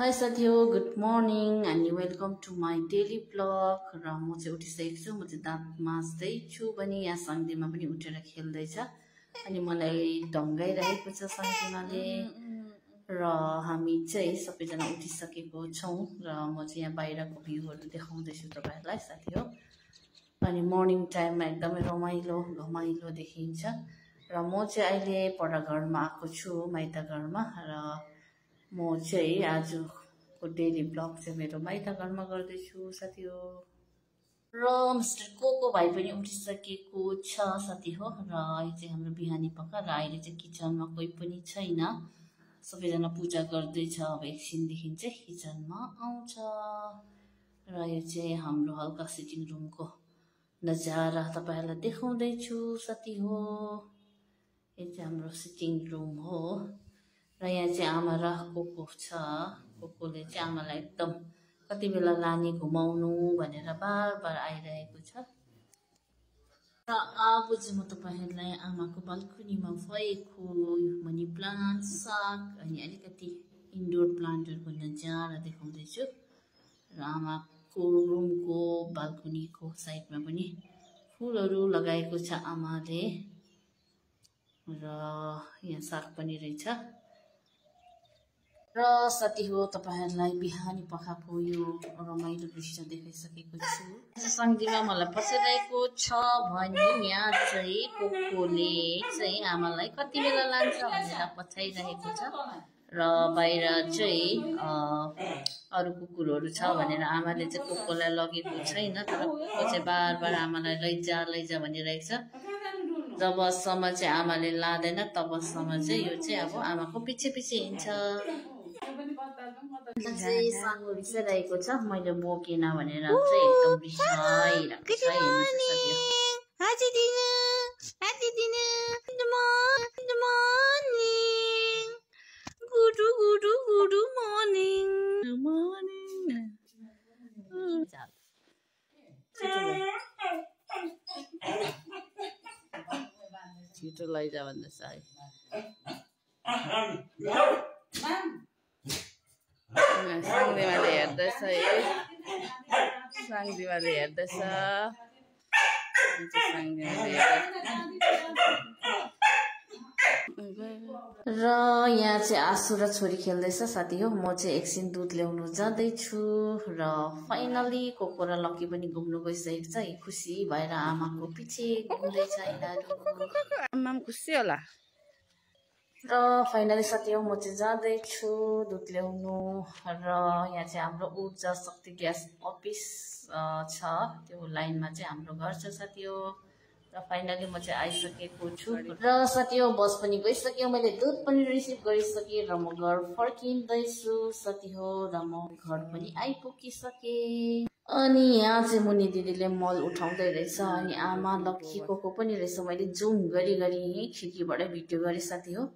High साथीहरु good morning and welcome to my daily blog. र म चाहिँ उठिसकेको छु। म चाहिँ दाँत माझ्दैछु भने यहाँ सङ्गीमा पनि उठेर खेल्दैछ अनि मलाई ढङ्गाइरहेको छ सङ्गीमाले। र हामी चाहिँ सबैजना उठिसकेको छौँ र म चाहिँ यहाँ बाहिरको भ्यूहरू देखाउँदैछु तपाईहरुलाई साथीहरु। अनि मर्निङ टाइममा एकदमै रमाइलो घमाइलो देखिन्छ। र म चाहिँ अहिले पर घरमा आएको छु माइत घरमा। र म चाहिँ आजको डेली ब्लग चाहिँ मेरो माइत घरमा गर्दैछु साथीहरु। र मिस्टर कोको भाइ पनि उठिसकेको छ साथी हो। र अहिले चाहिँ हाम्रो बिहानी पख र अहिले चाहिँ किचनमा कोही पनि छैन, सबैजना पूजा गर्दैछ। अब एकछिनदेखि चाहिँ किचनमा आउँछ। र यो चाहिँ हाम्रो हल्का सिटिङ रुमको नजारा तपाईहरुलाई देखाउँदैछु साथी हो। यो चाहिँ हाम्रो सिटिङ रुम हो। र यहाँ चाहिँ आमा र कोको छ। कोकोले चाहिँ आमालाई एकदम कति बेला लाने घुमाउनु भनेर बार बार आइरहेको छ। र अब चाहिँ म तपाईहरुलाई आमाको बाल्कनीमा भएको मनी प्लान्ट, साग अनि अलिकति इन्डोर प्लान्टहरुको नजारा देखाउँदैछु। र आमाको रुमको बाल्कनीको साइडमा पनि फुलहरु लगाएको छ आमाले। र यहाँ साग पनि रहेछ। र साथी हो तपाईहरुलाई बिहानी पखको यो रमाइलो दृश्य देखाइसकेको छु। सङ्गीमा मलाई पसिरहेको छ भने यहाँ चाहिँ कोकोले चाहिँ आमालाई कति बेला लान्छ भनेर पछाइरहेको छ। र बाहिर चाहिँ अरु कुकुरहरु छ भनेर आमाले चाहिँ कोकोलाई लगेको छैन। तर कोको चाहिँ बार बार आमालाई लैजा भनिरहेको छ। जबसम्म चाहिँ आमाले लाँदैन तबसम्म चाहिँ यो चाहिँ अब आमाको पछि हिँड्छ। चाहिँ सानो रिसाइरहेको छ, मैले बोकेन भनेर चाहिँ एकदम रिसाइरहेको छ। छिटो लैजा भन्दैछ है। साङ्गीमाले हेर्दैछ है, साङ्गीमाले हेर्दैछ। र यहाँ चाहिँ आसु र छोरी खेल्दैछ साथी हो। म चाहिँ एकछिन दुध ल्याउनु जाँदैछु। र फाइनली कोको र लकी पनि घुम्नु गइसकेको छ। खुसी भएर आमाको पछि घुम्दैछ यिनीहरू। आमा खुसी होला। र फाइनली साथी हो म चाहिँ जाँदैछु दुध ल्याउनु। र यहाँ चाहिँ हाम्रो ऊर्जा शक्ति ग्यास अफिस छ, त्यो लाइनमा चाहिँ हाम्रो घर छ साथी हो। र फाइनली म चाहिँ आइसकेको छु। र साथी हो बस पनि गइसक्यो, मैले दुध पनि रिसिभ गरिसकेँ। र म घर फर्किँदैछु साथी हो। र म घर पनि आइपुगिसकेँ। अनि यहाँ चाहिँ मुनि दिदीले मल उठाउँदै रहेछ। अनि आमा लक्की कोको पनि रहेछ। मैले जुम गरी खिड्कीबाटै भिडियो गरेँ साथी हो।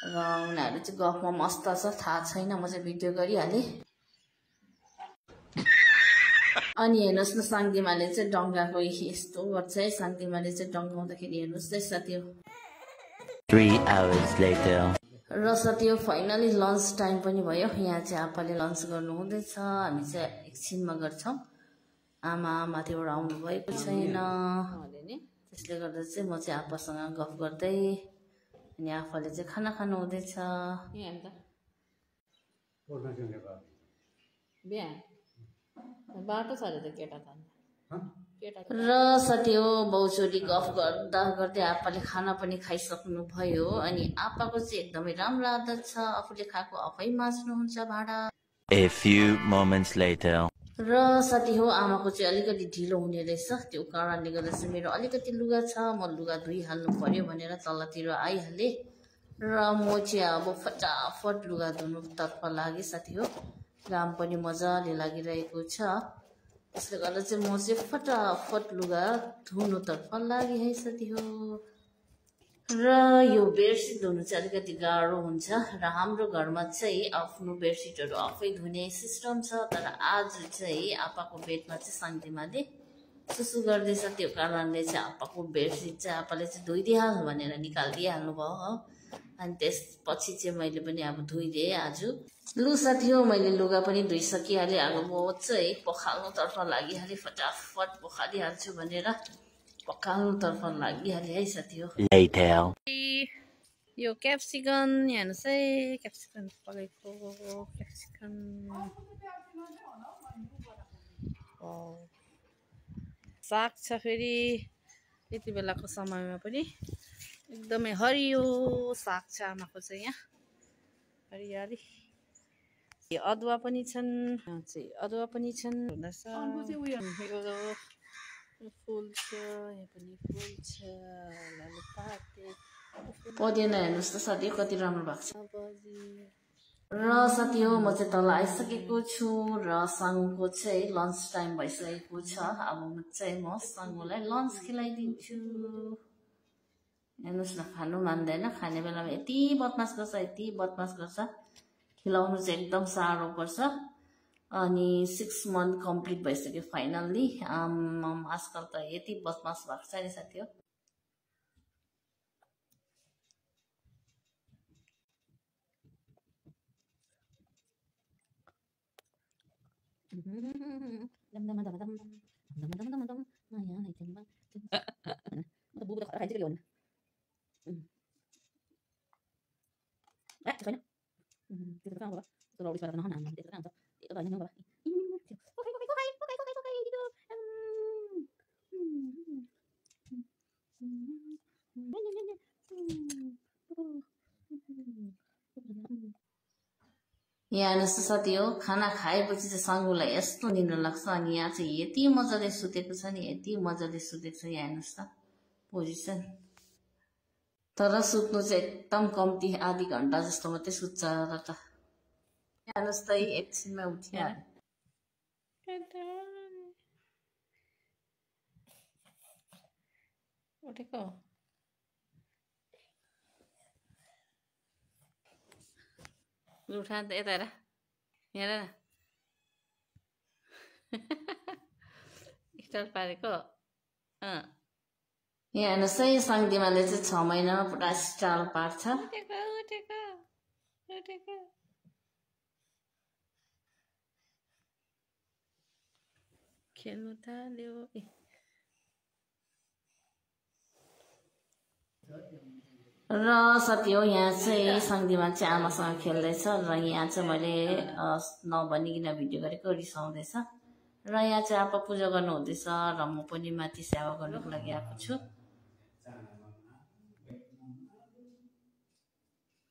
र उनीहरू चाहिँ गफमा मस्त छ, थाहा छैन, म चाहिँ भिडियो गरिहालेँ। अनि हेर्नुहोस् न साङ्गीमाले चाहिँ डङ्गाको यस्तो गर्छ है। साङ्गीमाले चाहिँ डङ्गाउँदाखेरि हेर्नुहोस् है साथी हो। 3 hours later. र साथी हो फाइनली लन्च टाइम पनि भयो। यहाँ चाहिँ आप्पाले लन्च गर्नु हुँदैछ, हामी चाहिँ एकछिनमा गर्छौँ। आमा माथिबाट आउनु भएको छैन, त्यसले गर्दा चाहिँ म चाहिँ आप्पासँग गफ गर्दै अनि आफूले चाहिँ खाना खानु हुँदैछ। बाटो छ अरे त केटा खान। र साथी हो बाउचोरी गफ गर्दा गर्दै आप्पाले खाना पनि खाइसक्नु भयो। अनि आप्पाको चाहिँ एकदमै राम्रो आदत छ, आफूले खाएको आफै माझ्नुहुन्छ भाँडा। A few moments later. र साथी हो आमाको चाहिँ अलिकति ढिलो हुने रहेछ, त्यो कारणले गर्दा चाहिँ मेरो अलिकति लुगा छ, म लुगा धोइहाल्नु पर्यो भनेर तलतिर आइहालेँ। र म चाहिँ अब फटाफट लुगा धुनुतर्फ लागेँ साथी हो। घाम पनि मजाले लागिरहेको छ, त्यसले गर्दा चाहिँ म चाहिँ फटाफट लुगा धुनुतर्फ लागेँ है साथी हो। र यो बेडसिट धुनु चाहिँ अलिकति गाह्रो हुन्छ। र हाम्रो घरमा चाहिँ आफ्नो बेडसिटहरू आफै धुने सिस्टम छ। तर आज चाहिँ आप्पाको बेडमा चाहिँ सङ्गीमाले सुसु गर्दैछ, त्यो कारणले चाहिँ आप्पाको बेडसिट चाहिँ आप्पाले चाहिँ धोइदिइहाल भनेर निकालिदिइहाल्नु भयो हो। अनि त्यसपछि चाहिँ मैले पनि अब धोइदिएँ आज। लु साथी हो, मैले लुगा पनि धोइसकिहालेँ। अब म चाहिँ पखाल्नुतर्फ लागिहालेँ, फटाफट पखालिहाल्छु भनेर पखाल्नुतर्फ लागिहालेँ है साथी हो। यो क्याप्सिकम हेर्नुहोस् है, क्याप्सिकम पकाएको क्याप्सिकम साग छ फेरि यति बेलाको समयमा पनि एकदमै हरियो साग छ आमाको चाहिँ यहाँ हरियाली। अदुवा पनि छन्, अदुवा पनि छन् हुँदैछ। फुल छ, यहाँ पनि फुल छ, पदिना हेर्नुहोस् त साथी कति राम्रो भएको छ। र साथी हो म चाहिँ तल आइसकेको छु र साङ्गुको चाहिँ लन्च टाइम भइसकेको छ। अब म साङ्गुलाई लन्च खिलाइदिन्छु। हेर्नुहोस् न, खानु मान्दैन, खाने बेलामा यति बदमास गर्छ, खिलाउनु चाहिँ एकदम साह्रो पर्छ। अनि 6 मन्थ कम्प्लिट भइसक्यो फाइनल्ली। आजकल त यति बदमास भएको छ नि साथी हो। यहाँ हेर्नुहोस् त साथी हो, खाना खाएपछि चाहिँ साङ्गुलाई यस्तो निद्रा लाग्छ। अनि यहाँ चाहिँ यति मजाले सुतेको छ नि, यति मजाले सुतेको छ। यहाँ हेर्नुहोस् त पोजिसन। तर सुत्नु चाहिँ एकदम कम्ती, आधी घन्टा जस्तो मात्रै सुत्छ र त। हेर्नुहोस् त एकछिनमा उठिहाल्यो। उठेको उठा त यता हेर, हेर न स्टाइल पारेको। यहाँ हेर्नुहोस् है, साङ्दिमाले चाहिँ 6 महिनामा पुरा स्टाइल पार्छ। खेल्नु थाल्यो। र साथी हो, यहाँ चाहिँ साङ्दिमा चाहिँ आमासँग खेल्दैछ र यहाँ चाहिँ मैले नभनिकन भिडियो गरेको रिसाउँदैछ। र यहाँ चाहिँ आपा पूजा गर्नु हुँदैछ र म पनि माथि सेवा गर्नुको लागि आएको छु।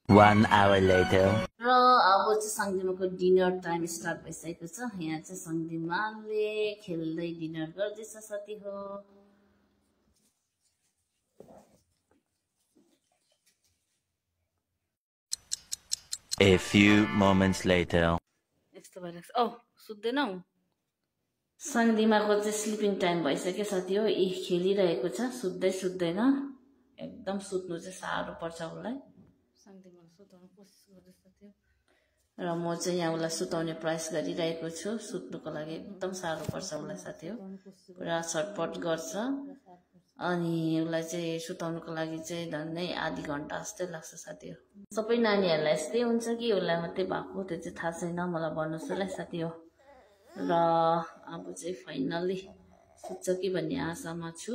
1 hour later. र अब चाहिँ साङ्दिमाको डिनर टाइम स्टार्ट भइसकेको छ। यहाँ चाहिँ साङ्दिमाले खेल्दै डिनर गर्दैछ साथी हो। A few moments later. यस्तो भइरहेको छ। सुत्दैनौ? साङ्दिमाको चाहिँ स्लिपिङ टाइम भइसक्यो साथी हो। खेलिरहेको छ, सुत्दैन। एकदम सुत्नु चाहिँ साह्रो पर्छ उसलाई। साङ्दिमालाई सुताउन कोसिस गर्दैछ साथी हो। र म चाहिँ यहाँ उसलाई सुताउने प्रयास गरिरहेको छु। सुत्नुको लागि एकदम साह्रो पर्छ उसलाई साथी हो। पुरा छटपट गर्छ। अनि उसलाई चाहिँ सुताउनुको लागि चाहिँ झन्डै आधी घन्टा जस्तै लाग्छ साथी हो। सबै नानीहरूलाई यस्तै हुन्छ कि उसलाई मात्रै भएको, त्यो चाहिँ थाहा छैन, मलाई भन्नुहोस् होला साथी हो। र अब चाहिँ फाइनल्ली सुत्छ कि भन्ने आशामा छु।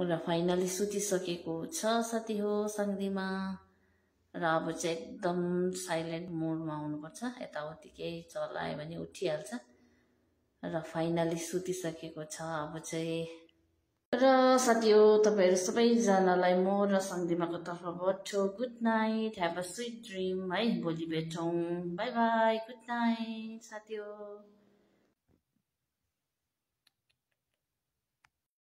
र फाइनल्ली सुतिसकेको छ साथी हो साङ्दिमा। र अब चाहिँ एकदम साइलेन्ट मोडमा हुनुपर्छ, यताउति केही चलायो भने उठिहाल्छ। र फाइनल्ली सुतिसकेको छ अब चाहिँ। र साथी हो, तपाईँहरू सबैजनालाई म र साङ्दिमाको तर्फबाट good night, have a sweet dream है। भोलि भेटौँ, बाई बाई, गुड नाइट साथी हो।